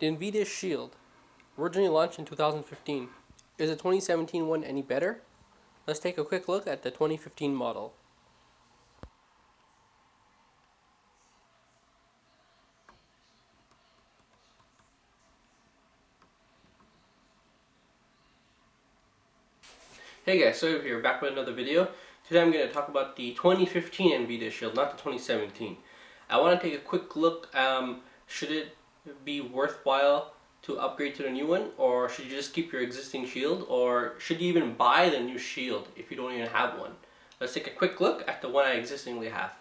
The Nvidia Shield, originally launched in 2015. Is the 2017 one any better? Let's take a quick look at the 2015 model. Hey guys, so here back with another video. Today I'm going to talk about the 2015 Nvidia Shield, not the 2017. I want to take a quick look. Should it be worthwhile to upgrade to the new one, or should you just keep your existing Shield, or should you even buy the new Shield if you don't even have one? Let's take a quick look at the one I existingly have.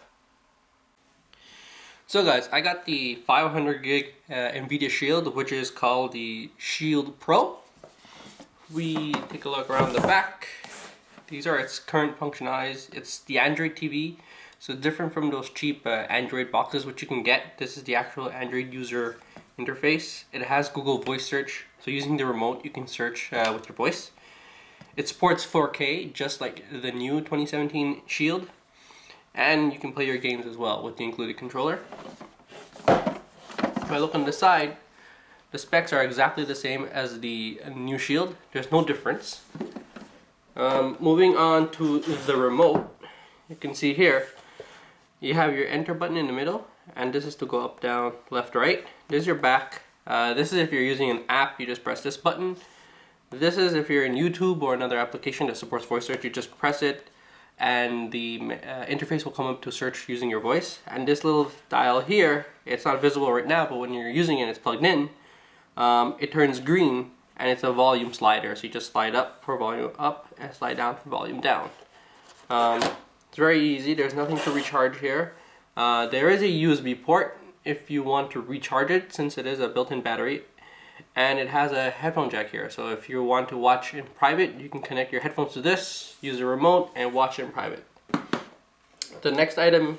So guys, I got the 500 gig Nvidia Shield, which is called the Shield Pro. We take a look around the back. These are its current functionalities. It's the Android TV, so different from those cheap Android boxes which you can get. This is the actual Android user interface. It has Google Voice Search, so using the remote you can search with your voice. It supports 4K just like the new 2017 Shield, and you can play your games as well with the included controller. If I look on the side, the specs are exactly the same as the new Shield. There's no difference. Moving on to the remote, you can see here you have your enter button in the middle, and this is to go up, down, left, right. This is your back. This is if you're using an app, you just press this button. This is if you're in YouTube or another application that supports voice search, you just press it and the interface will come up to search using your voice. And this little dial here, it's not visible right now, but when you're using it, it's plugged in. It turns green and it's a volume slider, so you just slide up for volume up and slide down for volume down. It's very easy. There's nothing to recharge here. There is a USB port if you want to recharge it, since it is a built-in battery, and it has a headphone jack here, so if you want to watch in private you can connect your headphones to this, use the remote, and watch in private. The next item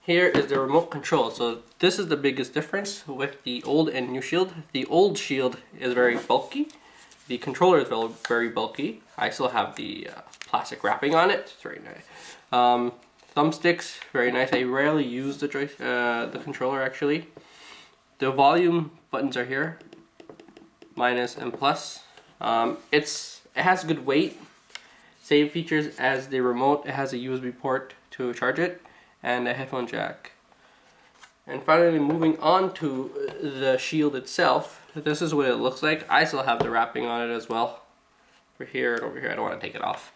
here is the remote control. So this is the biggest difference with the old and new Shield. The old Shield is very bulky. The controller is very bulky. I still have the plastic wrapping on it. It's very nice. Thumbsticks, very nice. I rarely use the controller actually. The volume buttons are here, minus and plus. It has good weight. Same features as the remote. It has a USB port to charge it, and a headphone jack. And finally, moving on to the Shield itself, this is what it looks like. I still have the wrapping on it as well. Over here and over here, I don't want to take it off.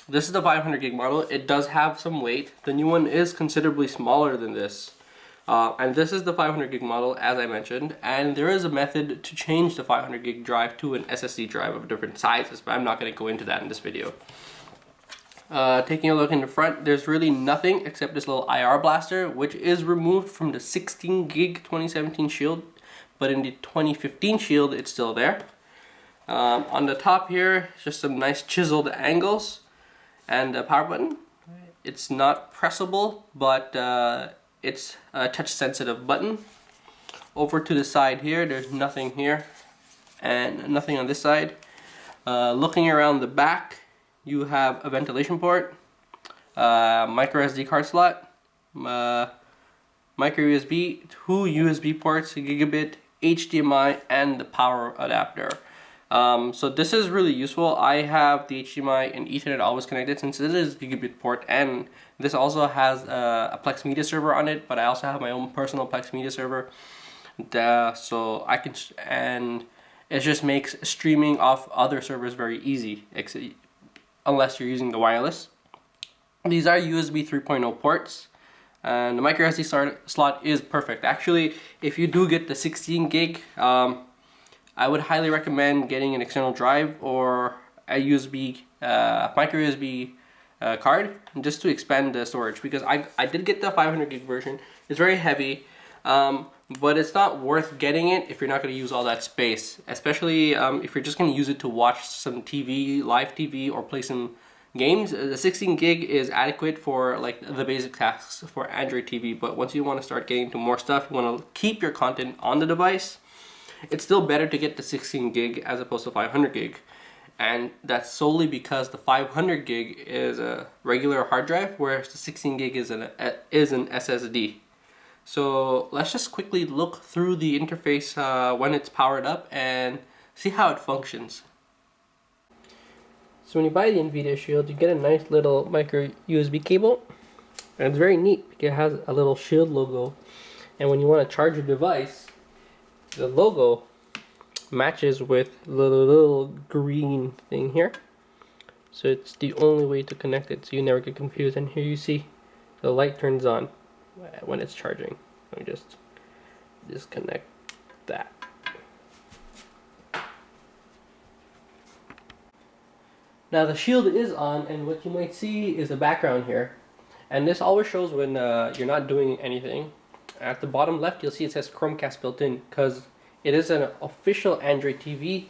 This is the 500 gig model. It does have some weight. The new one is considerably smaller than this. And this is the 500 gig model, as I mentioned, and there is a method to change the 500 gig drive to an SSD drive of different sizes, but I'm not going to go into that in this video. Taking a look in the front, there's really nothing except this little IR blaster, which is removed from the 16 gig 2017 Shield, but in the 2015 Shield it's still there. On the top here, just some nice chiseled angles, and the power button. It's not pressable, but it's a touch sensitive button. Over to the side here, there's nothing here and nothing on this side. Looking around the back, you have a ventilation port, micro SD card slot, micro USB, 2 USB ports, a gigabit, HDMI, and the power adapter. So this is really useful. I have the HDMI and Ethernet always connected, since it is a gigabit port, and this also has a Plex media server on it, but I also have my own personal Plex media server. So I can, and it just makes streaming off other servers very easy, unless you're using the wireless. These are USB 3.0 ports, and the micro SD slot is perfect. Actually, if you do get the 16 gig, I would highly recommend getting an external drive or a USB, micro USB card, just to expand the storage, because I did get the 500 gig version. It's very heavy, but it's not worth getting it if you're not going to use all that space, especially if you're just going to use it to watch some TV, live TV, or play some games. The 16 gig is adequate for like the basic tasks for Android TV, but once you want to start getting to more stuff, you want to keep your content on the device, it's still better to get the 16 gig as opposed to 500 gig. And that's solely because the 500 gig is a regular hard drive, whereas the 16 gig is an SSD. So let's just quickly look through the interface when it's powered up and see how it functions. So when you buy the Nvidia Shield, you get a nice little micro USB cable, and it's very neat because it has a little Shield logo, and when you want to charge your device, the logo matches with the little green thing here. So it's the only way to connect it, so you never get confused. And here you see the light turns on when it's charging. Let me just disconnect that. Now the Shield is on, and what you might see is a background here. And this always shows when you're not doing anything. At the bottom left, you'll see it says Chromecast built in, because it is an official Android TV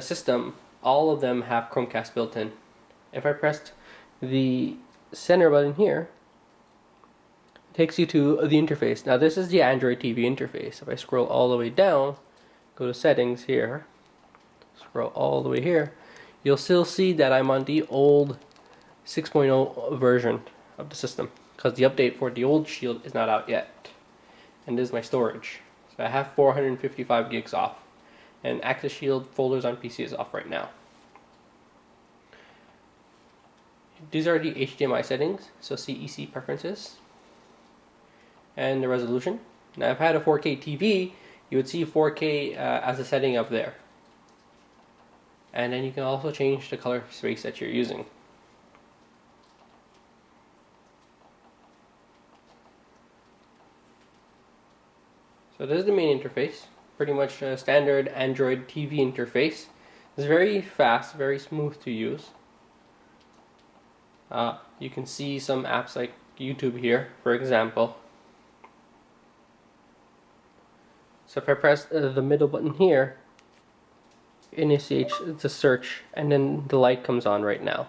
system. All of them have Chromecast built in. If I pressed the center button here, it takes you to the interface. Now this is the Android TV interface. If I scroll all the way down, go to settings here, scroll all the way here, you'll still see that I'm on the old 6.0 version of the system, because the update for the old Shield is not out yet. And this is my storage. So I have 455 gigs off, and Access Shield folders on PC is off right now. These are the HDMI settings, so CEC preferences, and the resolution. Now if I had a 4K TV, you would see 4K as a setting up there. And then you can also change the color space that you're using. So this is the main interface, pretty much a standard Android TV interface. It's very fast, very smooth to use. You can see some apps like YouTube here, for example. So if I press the middle button here, it initiates the search, and then the light comes on right now.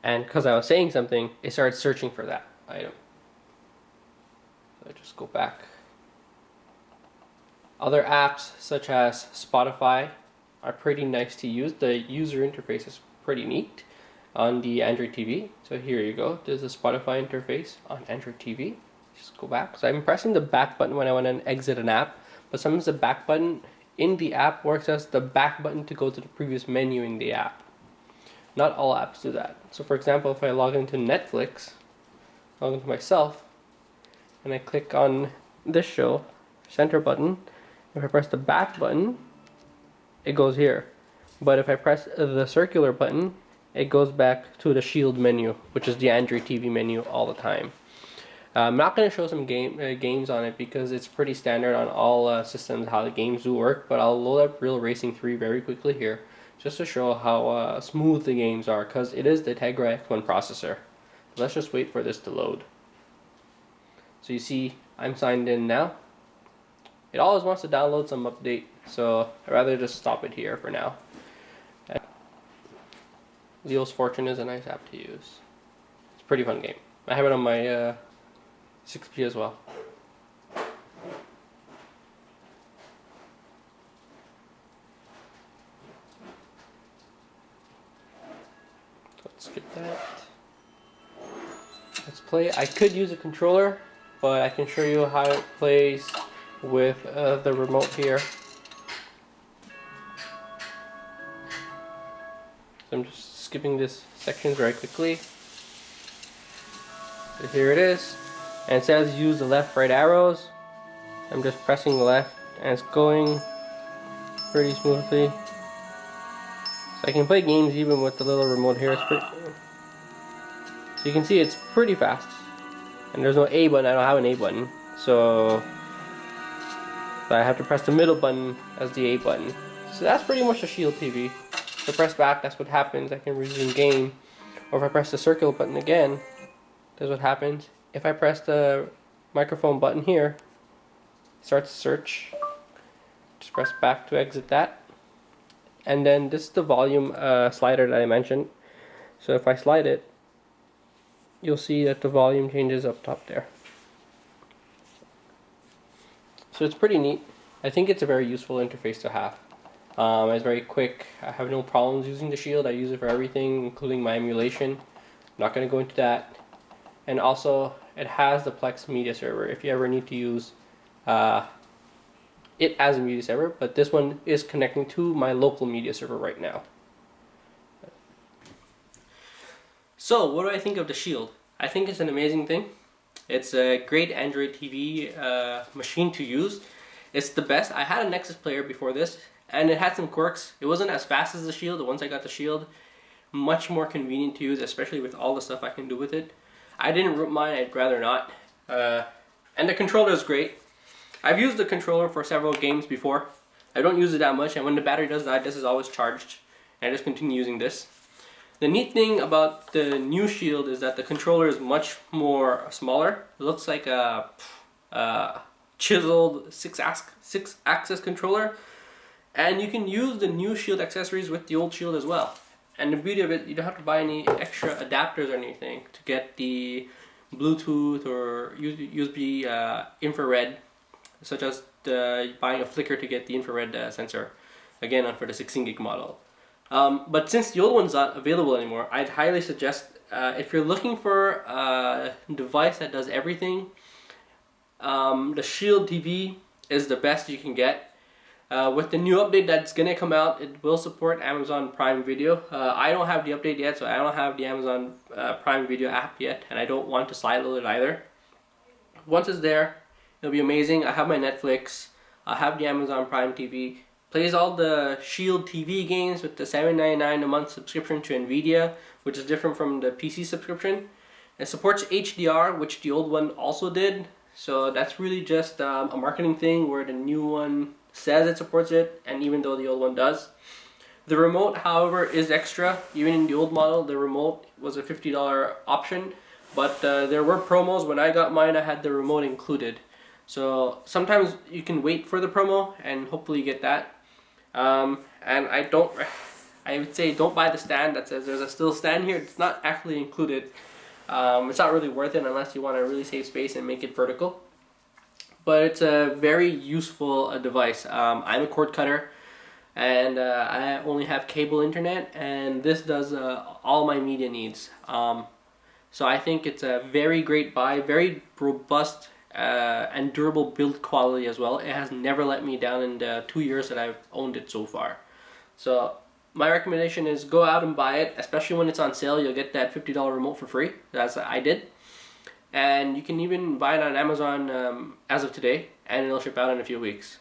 And because I was saying something, it started searching for that item. So I just go back. Other apps such as Spotify are pretty nice to use. The user interface is pretty neat on the Android TV. So here you go. There's a Spotify interface on Android TV. Just go back. So I'm pressing the back button when I want to exit an app, but sometimes the back button in the app works as the back button to go to the previous menu in the app. Not all apps do that. So for example, if I log into Netflix, log into myself, and I click on this show, center button, if I press the back button, it goes here. But if I press the circular button, it goes back to the Shield menu, which is the Android TV menu all the time. I'm not going to show some games on it because it's pretty standard on all systems how the games do work, but I'll load up Real Racing 3 very quickly here just to show how smooth the games are, because it is the Tegra X1 processor. Let's just wait for this to load. So you see I'm signed in now. It always wants to download some update, so I'd rather just stop it here for now. Leo's Fortune is a nice app to use. It's a pretty fun game. I have it on my 6P as well. Let's get that. Let's play. I could use a controller, but I can show you how it plays with the remote here. So I'm just skipping this section very quickly. So here it is. And it says use the left right arrows. I'm just pressing the left and it's going pretty smoothly. So I can play games even with the little remote here. So you can see it's pretty fast. And there's no A button, I don't have an A button. So I have to press the middle button as the A button. So that's pretty much a Shield TV. If I press back, that's what happens. I can resume game. Or if I press the circle button again, that's what happens. If I press the microphone button here, it starts to search. Just press back to exit that. And then this is the volume slider that I mentioned. So if I slide it, you'll see that the volume changes up top there. So it's pretty neat. I think it's a very useful interface to have. It's very quick. I have no problems using the Shield. I use it for everything, including my emulation. I'm not going to go into that. and also it has the Plex media server if you ever need to use it as a media server, but this one is connecting to my local media server right now. So what do I think of the Shield? I think it's an amazing thing. It's a great Android TV machine to use. It's the best. I had a Nexus player before this, and it had some quirks. It wasn't as fast as the Shield. Once I got the Shield, much more convenient to use, especially with all the stuff I can do with it. I didn't root mine. I'd rather not. And the controller is great. I've used the controller for several games before. I don't use it that much, and when the battery does die, this is always charged, and I just continue using this. The neat thing about the new Shield is that the controller is much more smaller. It looks like a chiseled six-axis controller, and you can use the new Shield accessories with the old Shield as well. And the beauty of it, you don't have to buy any extra adapters or anything to get the Bluetooth or USB infrared, such as buying a flicker to get the infrared sensor, again for the 16 gig model. But since the old one's not available anymore, I'd highly suggest if you're looking for a device that does everything, the Shield TV is the best you can get. With the new update that's going to come out, it will support Amazon Prime Video. I don't have the update yet, so I don't have the Amazon Prime Video app yet, and I don't want to sideload it either. Once it's there, it'll be amazing. I have my Netflix, I have the Amazon Prime TV. Plays all the Shield TV games with the $7.99 a month subscription to Nvidia, which is different from the PC subscription. It supports HDR, which the old one also did. So that's really just a marketing thing where the new one says it supports it, and even though the old one does. The remote, however, is extra. Even in the old model, the remote was a $50 option, but there were promos. When I got mine, I had the remote included. So sometimes you can wait for the promo and hopefully you get that. And I would say don't buy the stand that says there's a still stand here. It's not actually included. It's not really worth it unless you want to really save space and make it vertical. But it's a very useful device. I'm a cord cutter, and I only have cable internet, and this does all my media needs. So I think it's a very great buy, very robust and durable build quality as well. It has never let me down in the 2 years that I've owned it so far. So my recommendation is go out and buy it, especially when it's on sale. You'll get that $50 remote for free, as I did. And you can even buy it on Amazon as of today, and it'll ship out in a few weeks.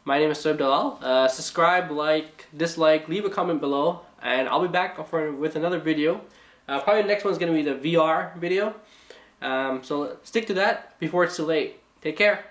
My name is Soeb Dalal. Subscribe, like, dislike, leave a comment below, and I'll be back with another video. Probably the next one's going to be the VR video. So stick to that before it's too late. Take care.